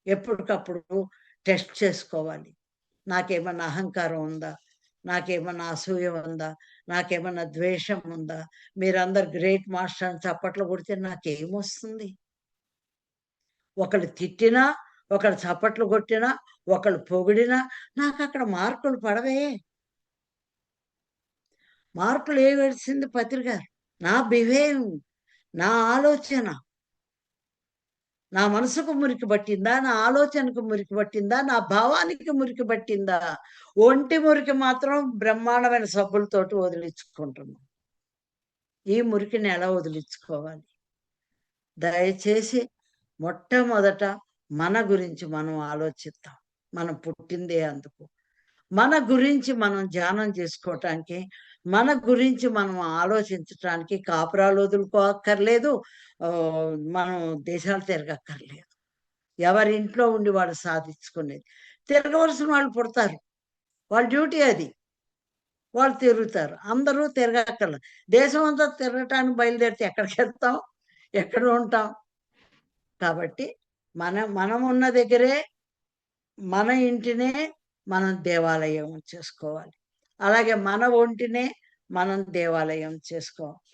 ఎప్పటికప్పుడు టెస్ట్ చేసుకోవాలి. నాకేమన్నా అహంకారం ఉందా? నాకేమన్నా అసూయ ఉందా? నాకేమన్నా ద్వేషం ఉందా? మీరందరూ గ్రేట్ మాస్టర్ అని చప్పట్లు కొడితే నాకేమొస్తుంది? ఒకళ్ళు తిట్టినా, ఒకళ్ళు చప్పట్లు కొట్టినా, ఒకళ్ళు పొగిడినా నాకక్కడ మార్కులు పడవే. మార్కులు ఏవేసింది పత్రిక? నా బిహేవ్, నా ఆలోచన. నా మనసుకు మురికి పట్టిందా? నా ఆలోచనకు మురికి పట్టిందా? నా భావానికి మురికి పట్టిందా? ఒంటి మురికి మాత్రం బ్రహ్మాండమైన సబ్బులతోటి వదిలించుకుంటున్నాం. ఈ మురికిని ఎలా వదిలించుకోవాలి? దయచేసి మొట్టమొదట మన గురించి మనం ఆలోచిద్దాం. మనం పుట్టిందే అందుకు. మన గురించి మనం ధ్యానం చేసుకోవటానికి, మన గురించి మనం ఆలోచించటానికి కాపురాలు వదులుకోక్కర్లేదు. మనం దేశాలు తిరగక్కర్లేదు. ఎవరింట్లో ఉండి వాళ్ళు సాధించుకునేది. తిరగవలసిన వాళ్ళు పుడతారు. వాళ్ళ డ్యూటీ అది. వాళ్ళు తిరుగుతారు. అందరూ తిరగక్కర్ల. దేశం అంతా తిరగటానికి బయలుదేరితే ఎక్కడికెళ్తాం? ఎక్కడ ఉంటాం? కాబట్టి మనం ఉన్న దగ్గరే మన ఇంటినే మనం దేవాలయం చేసుకోవాలి. అలాగే మన ఒంటినే మనం దేవాలయం చేసుకోవాలి.